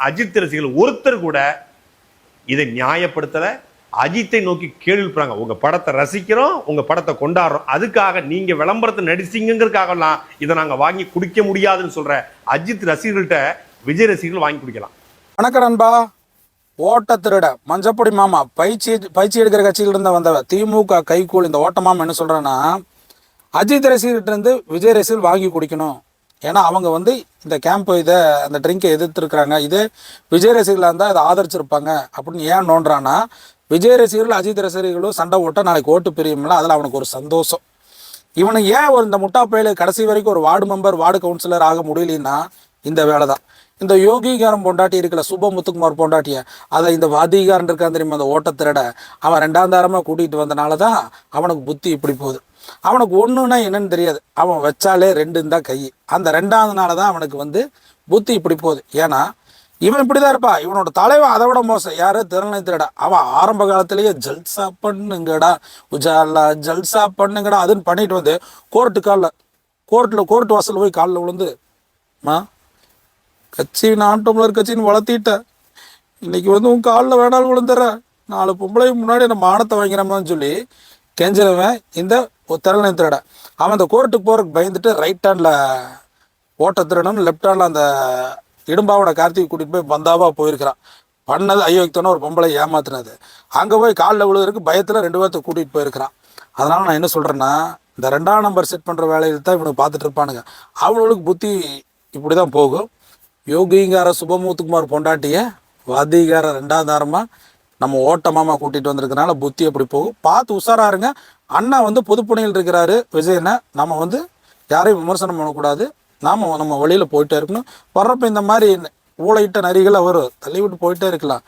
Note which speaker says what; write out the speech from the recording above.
Speaker 1: அஜித் ரசிகர்கள் ஒருத்தர் கூட இதை நியாயப்படுத்தல. அஜித்தை நோக்கி கேள்வி எழுப்புறாங்க. உங்க படத்தை ரசிக்கிறோம், உங்க படத்தை கொண்டாடுறோம், அதுக்காக நீங்க விளம்பரத்தை நடிச்சீங்கிறதுக்காகலாம் இதை நாங்க வாங்கி குடிக்க முடியாதுன்னு சொல்ற அஜித் ரசிகர்கள்ட்ட விஜய் ரசிகர்கள் வாங்கி குடிக்கலாம்.
Speaker 2: வணக்கம் நண்பா. ஓட்ட திருட மஞ்சப்பொடி மாமா பயிற்சி எடுக்கிற கட்சியில இருந்து வந்தவ திமுக கைகூல் இந்த ஓட்ட மாமா என்ன சொல்றேன்னா, அஜித் ரசிகர்கிட்ட இருந்து விஜய் ரசிகர்கள் வாங்கி குடிக்கணும். ஏன்னா அவங்க இந்த கேம்ப் அந்த ட்ரிங்கை எதிர்த்துருக்குறாங்க. இதே விஜய் ரசிகர்களாக இருந்தால் இதை ஆதரிச்சிருப்பாங்க அப்படின்னு ஏன் நோன்றான்னா, விஜய் ரசிகர்கள் அஜித் ரசிகர்களும் சண்டை ஓட்ட நாளைக்கு ஓட்டு பிரியும்ல, அதில் அவனுக்கு ஒரு சந்தோஷம். இவனை ஏன் இந்த முட்டா பயில கடைசி வரைக்கும் ஒரு வார்டு மெம்பர் வார்டு கவுன்சிலர் ஆக முடியலன்னா இந்த வேலை தான். இந்த யோகிகாரம் பொண்டாட்டி இருக்கல, சுப முத்துக்குமார் பொண்டாட்டிய, அதை இந்த வாதிகாரன் இருக்கான் தெரியுமா, அந்த ஓட்டத்திரட அவன் 2ஆம் தாரமாக கூட்டிகிட்டு வந்தனால தான் அவனுக்கு புத்தி இப்படி போகுது. அவனுக்கு ஒன்றுனா என்னன்னு தெரியாது, அவன் வச்சாலே 2 தான் கை. அந்த 2ஆவது நாள் தான் அவனுக்கு புத்தி இப்படி போகுது. ஏன்னா இவன் இப்படி தான் இருப்பா. இவனோட தலைவன் அதை விட மோசம். யாரு? திறனை திருடா. அவன் ஆரம்ப காலத்திலேயே ஜல்சா பண்ணுங்கடா, உஜாலா ஜல்சா பண்ணுங்கடா அதுன்னு பண்ணிட்டு கோர்ட்டு வாசல் போய் காலில் விழுந்து, கட்சி நான் டம்ளர் கட்சின்னு வளர்த்திட்ட, இன்னைக்கு உன் காலில் வேணாலும் விழுந்துற, 4 பொம்பளை முன்னாடி என்ன மானத்தை வாங்கிறமான்னு சொல்லி கெஞ்சிறவன் இந்த திறனை திருட. அவன் அந்த கோர்ட்டுக்கு போகிறதுக்கு பயந்துட்டு ரைட் ஹேண்டில் ஓட்ட திருடணும், லெஃப்ட் ஹேண்டில் அந்த இடும்பாவோட கார்த்திகை கூட்டிகிட்டு போய் பந்தாவாக போயிருக்கிறான். பண்ணது ஐயோக்தோன்னு ஒரு பொம்பளை ஏமாத்துனது. அங்கே போய் காலில் விழுவதற்கு பயத்தில் 2 பேர்த்த கூட்டிகிட்டு போயிருக்கிறான். அதனால் நான் என்ன சொல்கிறேன்னா, இந்த 2ஆம் நம்பர் செட் பண்ணுற வேலையில் தான் இவனுக்கு பார்த்துட்டு இருப்பானுங்க. அவனுக்கு புத்தி இப்படி தான் போகும். யோகிங்கார சுபமுத்துக்குமார் பொண்டாட்டிய வாதிகார 2ஆம் தாரமாக நம்ம ஓட்டமாமா கூட்டிகிட்டு வந்திருக்கனால புத்தி அப்படி போகும். பார்த்து உஷாராக இருங்க. அண்ணா பொதுப்பணியில் இருக்கிறாரு விஜயனை. நம்ம யாரையும் விமர்சனம் பண்ணக்கூடாது. நம்ம வழியில் போயிட்டே இருக்கணும். வர்றப்ப இந்த மாதிரி ஊழையிட்ட நரிகளை வரும், தள்ளி விட்டு போயிட்டே இருக்கலாம்.